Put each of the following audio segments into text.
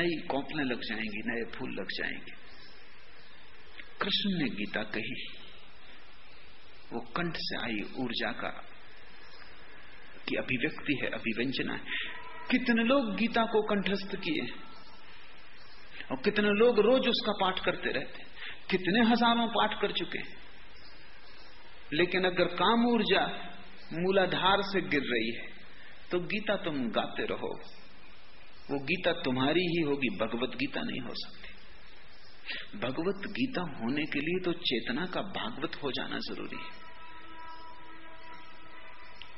नई कौपलें लग जाएंगी, नए फूल लग जाएंगे। कृष्ण ने गीता कही, वो कंठ से आई ऊर्जा का की अभिव्यक्ति है, अभिव्यंजना है। कितने लोग गीता को कंठस्थ किए और कितने लोग रोज उसका पाठ करते रहते, कितने हजारों पाठ कर चुके। लेकिन अगर काम ऊर्जा मूलाधार से गिर रही है तो गीता तुम गाते रहो, वो गीता तुम्हारी ही होगी, भगवत गीता नहीं हो सकती। भगवत गीता होने के लिए तो चेतना का भागवत हो जाना जरूरी है।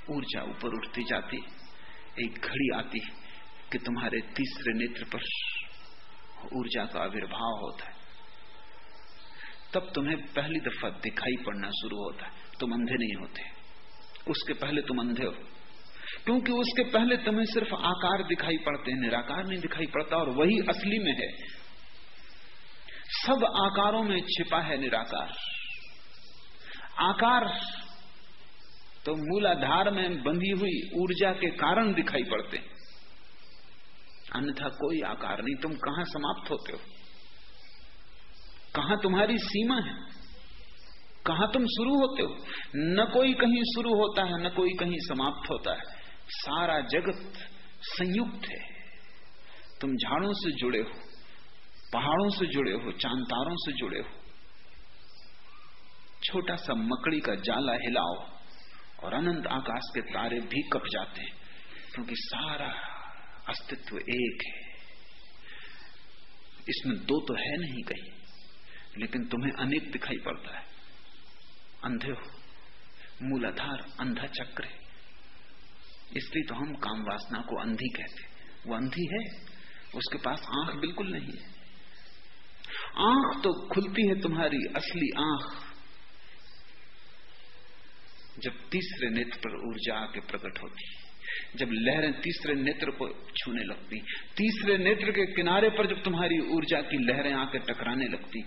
ऊर्जा ऊपर उठती जाती, एक घड़ी आती कि तुम्हारे तीसरे नेत्र पर ऊर्जा का आविर्भाव होता है, तब तुम्हें पहली दफा दिखाई पड़ना शुरू होता है। तुम अंधे नहीं होते, उसके पहले तुम अंधे हो, क्योंकि उसके पहले तुम्हें सिर्फ आकार दिखाई पड़ते हैं, निराकार नहीं दिखाई पड़ता, और वही असली में है। सब आकारों में छिपा है निराकार। आकार तो मूलाधार में बंधी हुई ऊर्जा के कारण दिखाई पड़ते हैं, अन्यथा कोई आकार नहीं। तुम कहां समाप्त होते हो, कहां तुम्हारी सीमा है, कहां तुम शुरू होते हो? न कोई कहीं शुरू होता है, न कोई कहीं समाप्त होता है। सारा जगत संयुक्त है। तुम झाड़ों से जुड़े हो, पहाड़ों से जुड़े हो, चांद तारों से जुड़े हो। छोटा सा मकड़ी का जाला हिलाओ और अनंत आकाश के तारे भी कप जाते हैं, क्योंकि सारा अस्तित्व एक है। इसमें दो तो है नहीं कहीं, लेकिन तुम्हें अनेक दिखाई पड़ता है। अंधे हो, मूलाधार अंधा चक्र है, इसलिए तो हम काम वासना को अंधी कहते। वो अंधी है, उसके पास आंख बिल्कुल नहीं है। आंख तो खुलती है तुम्हारी असली आंख जब तीसरे नेत्र पर ऊर्जा आके प्रकट होती है, जब लहरें तीसरे नेत्र को छूने लगती, तीसरे नेत्र के किनारे पर जब तुम्हारी ऊर्जा की लहरें आके टकराने लगती,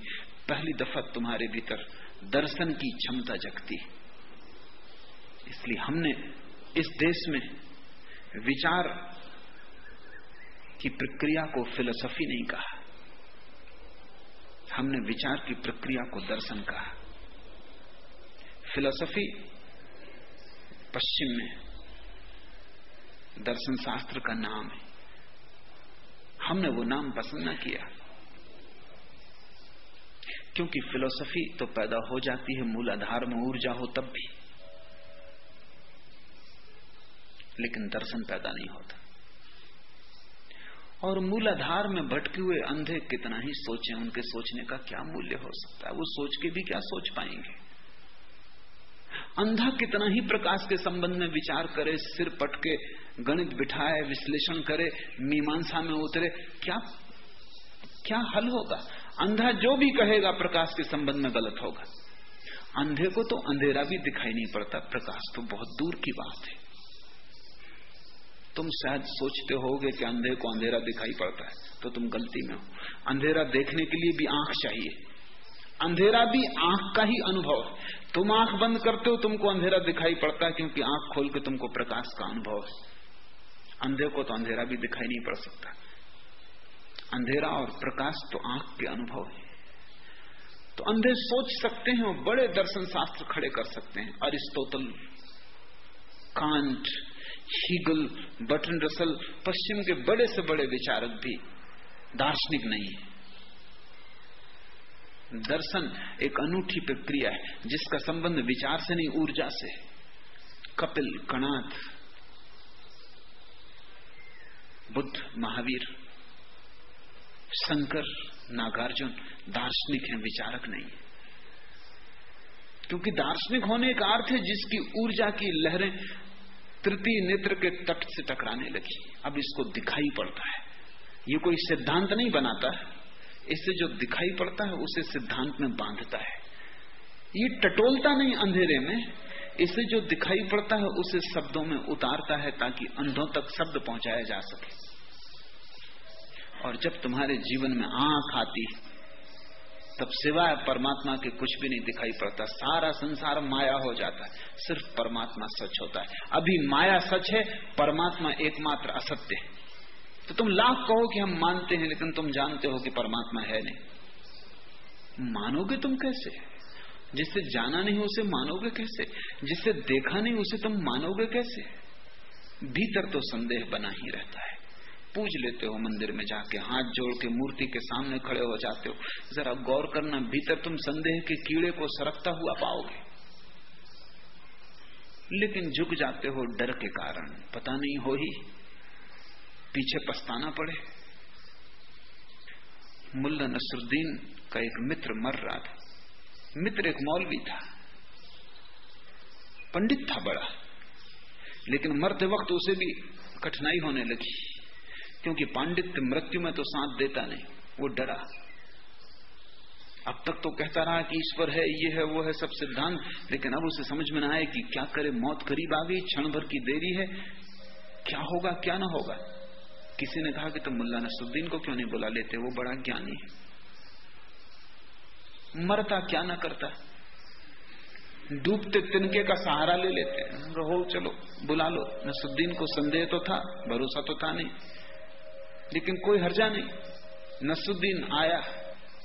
पहली दफा तुम्हारे भीतर दर्शन की क्षमता जगती। इसलिए हमने इस देश में विचार की प्रक्रिया को फिलॉसफी नहीं कहा, हमने विचार की प्रक्रिया को दर्शन कहा। फिलॉसफी पश्चिम में दर्शन शास्त्र का नाम है, हमने वो नाम पसंद न किया, क्योंकि फिलॉसफी तो पैदा हो जाती है मूलाधार में ऊर्जा हो तब भी, लेकिन दर्शन पैदा नहीं होता। और मूलाधार में भटके हुए अंधे कितना ही सोचें, उनके सोचने का क्या मूल्य हो सकता है? वो सोच के भी क्या सोच पाएंगे? अंधा कितना ही प्रकाश के संबंध में विचार करे, सिर पटके गणित बिठाए, विश्लेषण करे, मीमांसा में उतरे, क्या हल होगा? अंधा जो भी कहेगा प्रकाश के संबंध में गलत होगा। अंधे को तो अंधेरा भी दिखाई नहीं पड़ता, प्रकाश तो बहुत दूर की बात है। तुम शायद सोचते होगे कि अंधे को अंधेरा दिखाई पड़ता है, तो तुम गलती में हो। अंधेरा देखने के लिए भी आंख चाहिए, अंधेरा भी आंख का ही अनुभव है। तुम आंख बंद करते हो, तुमको अंधेरा दिखाई पड़ता है, क्योंकि आंख खोल के तुमको प्रकाश का अनुभव है। अंधे को तो अंधेरा भी दिखाई नहीं पड़ सकता। अंधेरा और प्रकाश तो आंख के अनुभव है। तो अंधे सोच सकते हैं और बड़े दर्शन शास्त्र खड़े कर सकते हैं। Aristotle, Kant, Hegel, Bertrand Russell, पश्चिम के बड़े से बड़े विचारक भी दार्शनिक नहीं है। दर्शन एक अनूठी प्रक्रिया है जिसका संबंध विचार से नहीं, ऊर्जा से। कपिल, कणाद, बुद्ध, महावीर, शंकर, नागार्जुन दार्शनिक हैं, विचारक नहीं है। क्योंकि दार्शनिक होने का अर्थ है जिसकी ऊर्जा की लहरें तृतीय नेत्र के तट से टकराने लगी, अब इसको दिखाई पड़ता है। ये कोई सिद्धांत नहीं बनाता है, इससे जो दिखाई पड़ता है उसे सिद्धांत में बांधता है। ये टटोलता नहीं अंधेरे में, इससे जो दिखाई पड़ता है उसे शब्दों में उतारता है ताकि अंधों तक शब्द पहुंचाया जा सके। और जब तुम्हारे जीवन में आंख आती तब सिवाय परमात्मा के कुछ भी नहीं दिखाई पड़ता, सारा संसार माया हो जाता है, सिर्फ परमात्मा सच होता है। अभी माया सच है, परमात्मा एकमात्र असत्य है। तो तुम लाख कहो कि हम मानते हैं, लेकिन तुम जानते हो कि परमात्मा है नहीं। मानोगे तुम कैसे? जिससे जाना नहीं उसे मानोगे कैसे? जिससे देखा नहीं उसे तुम मानोगे कैसे? भीतर तो संदेह बना ही रहता है। पूज लेते हो मंदिर में जाके, हाथ जोड़ के मूर्ति के सामने खड़े हो जाते हो, जरा गौर करना, भीतर तुम संदेह के कीड़े को सरकता हुआ पाओगे। लेकिन झुक जाते हो डर के कारण, पता नहीं हो ही पीछे पछताना पड़े। मुल्ला नसरुद्दीन का एक मित्र मर रहा था। मित्र एक मौलवी था, पंडित था बड़ा, लेकिन मरते वक्त उसे भी कठिनाई होने लगी, क्योंकि पांडित्य मृत्यु में तो साथ देता नहीं। वो डरा। अब तक तो कहता रहा कि ईश्वर है, ये है, वो है, सब सिद्धांत, लेकिन अब उसे समझ में ना आए कि क्या करे। मौत करीब आ गई, क्षण भर की देरी है, क्या होगा क्या ना होगा। किसी ने कहा कि तुम मुल्ला नसरुद्दीन को क्यों नहीं बुला लेते, वो बड़ा ज्ञानी है, मरता क्या ना करता, डूबते तिनके का सहारा ले लेते हैं। रहो, चलो बुला लो। नसरुद्दीन को संदेह तो था, भरोसा तो था नहीं, लेकिन कोई हर्जा नहीं। नसरुद्दीन आया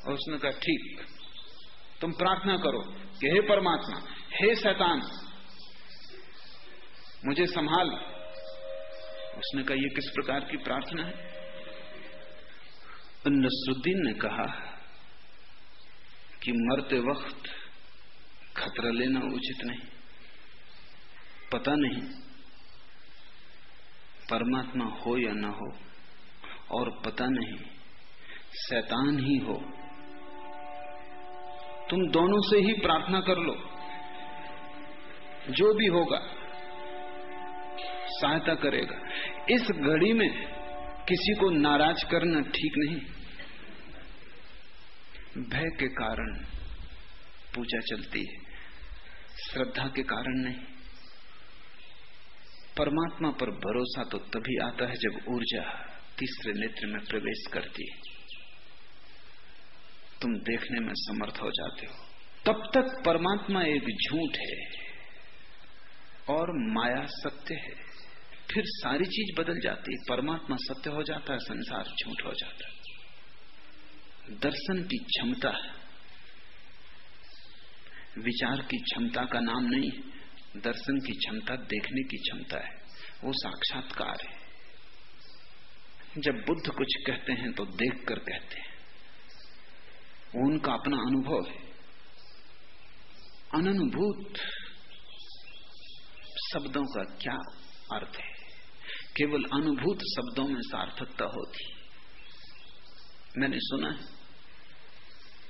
और उसने कहा ठीक, तुम प्रार्थना करो कि हे परमात्मा, हे शैतान, मुझे संभाल। उसने कहा ये किस प्रकार की प्रार्थना है? नसरुद्दीन ने कहा कि मरते वक्त खतरा लेना उचित नहीं, पता नहीं परमात्मा हो या ना हो, और पता नहीं शैतान ही हो। तुम दोनों से ही प्रार्थना कर लो, जो भी होगा सहायता करेगा। इस घड़ी में किसी को नाराज करना ठीक नहीं। भय के कारण पूजा चलती है, श्रद्धा के कारण नहीं। परमात्मा पर भरोसा तो तभी आता है जब ऊर्जा तीसरे नेत्र में प्रवेश करती है, तुम देखने में समर्थ हो जाते हो। तब तक परमात्मा एक झूठ है और माया सत्य है। फिर सारी चीज बदल जाती है। परमात्मा सत्य हो जाता है, संसार झूठ हो जाता है। दर्शन की क्षमता, विचार की क्षमता का नाम नहीं है। दर्शन की क्षमता देखने की क्षमता है, वो साक्षात्कार है। जब बुद्ध कुछ कहते हैं तो देखकर कहते हैं, वो उनका अपना अनुभव है। अननुभूत शब्दों का क्या अर्थ है? केवल अनुभूत शब्दों में सार्थकता होती। मैंने सुना है,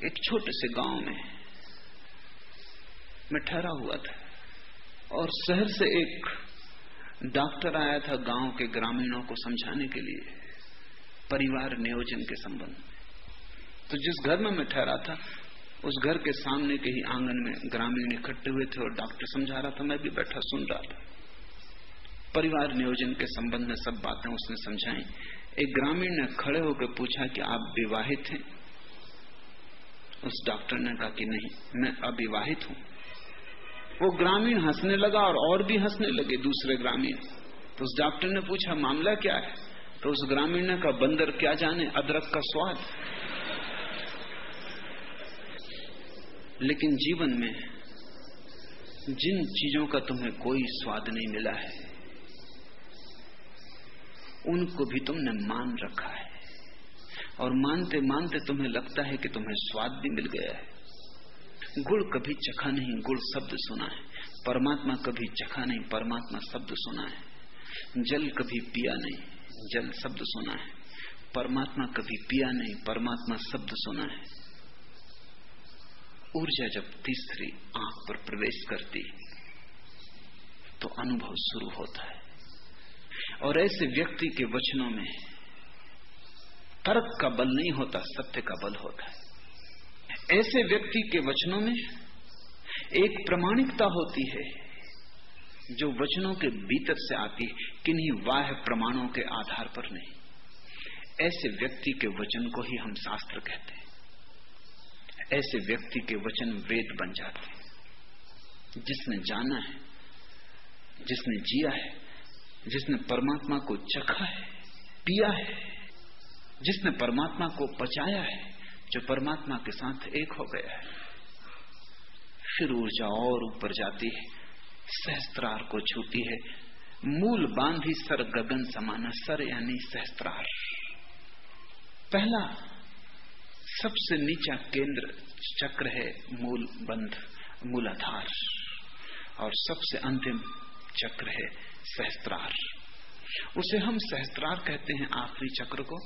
एक छोटे से गांव में मैं ठहरा हुआ था और शहर से एक डॉक्टर आया था गांव के ग्रामीणों को समझाने के लिए परिवार नियोजन के संबंध में। तो जिस घर में मैं ठहरा था, उस घर के सामने के ही आंगन में ग्रामीण इकट्ठे हुए थे और डॉक्टर समझा रहा था, मैं भी बैठा सुन रहा था। परिवार नियोजन के संबंध में सब बातें उसने समझाई। एक ग्रामीण ने खड़े होकर पूछा कि आप विवाहित हैं? उस डॉक्टर ने कहा कि नहीं, मैं अविवाहित हूं। वो ग्रामीण हंसने लगा और भी हंसने लगे दूसरे ग्रामीण। तो उस डॉक्टर ने पूछा मामला क्या है? तो उस ग्रामीण ने कहा बंदर क्या जाने अदरक का स्वाद। लेकिन जीवन में जिन चीजों का तुम्हें कोई स्वाद नहीं मिला है, उनको भी तुमने मान रखा है, और मानते मानते तुम्हें लगता है कि तुम्हें स्वाद भी मिल गया है। गुड़ कभी चखा नहीं, गुड़ शब्द सुना है। परमात्मा कभी चखा नहीं, परमात्मा शब्द सुना है। जल कभी पिया नहीं, जल शब्द सुना है। परमात्मा कभी पिया नहीं, परमात्मा शब्द सुना है। ऊर्जा जब तीसरी आंख पर प्रवेश करती तो अनुभव शुरू होता है। और ऐसे व्यक्ति के वचनों में तर्क का बल नहीं होता, सत्य का बल होता है। ऐसे व्यक्ति के वचनों में एक प्रामाणिकता होती है जो वचनों के भीतर से आती है, किन्हीं बाह्य प्रमाणों के आधार पर नहीं। ऐसे व्यक्ति के वचन को ही हम शास्त्र कहते हैं। ऐसे व्यक्ति के वचन वेद बन जाते हैं। जिसने जाना है, जिसने जिया है, जिसने परमात्मा को चखा है, पिया है, जिसने परमात्मा को पचाया है, जो परमात्मा के साथ एक हो गया है, फिर ऊर्जा और ऊपर जाती है, सहस्त्रार को छूती है। मूल बांधी सर गगन समाना, सर यानी सहस्त्रार। पहला सबसे नीचा केंद्र चक्र है मूल बंध, मूलाधार, और सबसे अंतिम चक्र है सहस्त्रार। उसे हम सहस्त्रार कहते हैं आखिरी चक्र को,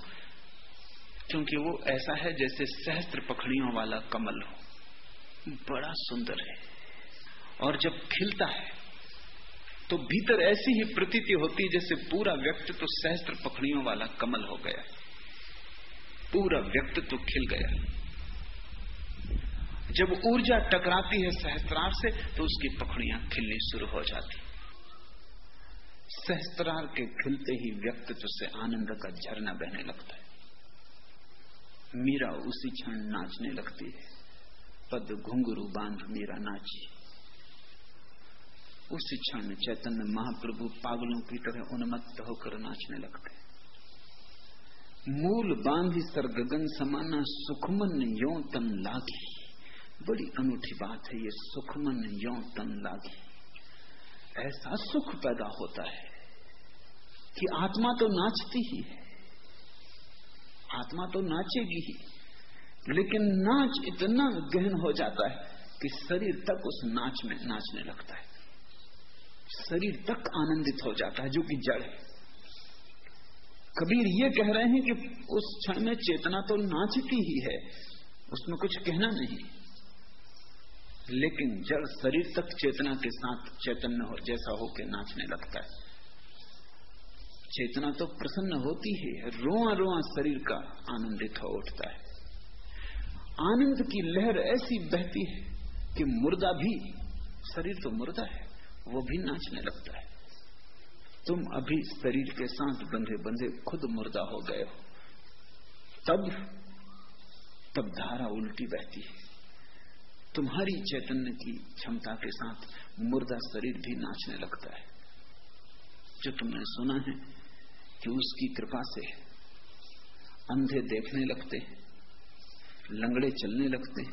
क्योंकि वो ऐसा है जैसे सहस्त्र पखड़ियों वाला कमल हो, बड़ा सुंदर है। और जब खिलता है तो भीतर ऐसी ही प्रतीति होती जैसे पूरा व्यक्तित्व तो सहस्त्र पखड़ियों वाला कमल हो गया, पूरा व्यक्तित्व तो खिल गया। जब ऊर्जा टकराती है सहस्त्रार से तो उसकी पखड़ियां खिलनी शुरू हो जाती। सहस्त्रार के खिलते ही व्यक्तित्व से आनंद का झरना बहने लगता है। मीरा उसी क्षण नाचने लगती है, पद घुंघरू बांध मीरा नाची। उसी क्षण चैतन्य महाप्रभु पागलों की तरह उन्मत्त होकर नाचने लगते। मूल बांधी सर गगन समाना, सुखमन यों तन लागी। बड़ी अनूठी बात है ये, सुखमन यों तन लागी। ऐसा सुख पैदा होता है कि आत्मा तो नाचती ही है, आत्मा तो नाचेगी ही, लेकिन नाच इतना गहन हो जाता है कि शरीर तक उस नाच में नाचने लगता है, शरीर तक आनंदित हो जाता है, जो कि जड़ है। कबीर ये कह रहे हैं कि उस क्षण में चेतना तो नाचती ही है, उसमें कुछ कहना नहीं, लेकिन जड़ शरीर तक चेतना के साथ चैतन्य हो जैसा होकर नाचने लगता है। चेतना तो प्रसन्न होती है, रोआ रोआ शरीर का आनंदित हो उठता है। आनंद की लहर ऐसी बहती है कि मुर्दा भी, शरीर तो मुर्दा है, वो भी नाचने लगता है। तुम अभी शरीर के साथ बंधे बंधे खुद मुर्दा हो गए हो, तब धारा उल्टी बहती है। तुम्हारी चैतन्य की क्षमता के साथ मुर्दा शरीर भी नाचने लगता है। जो तुमने सुना है कि उसकी कृपा से अंधे देखने लगते, लंगड़े चलने लगते,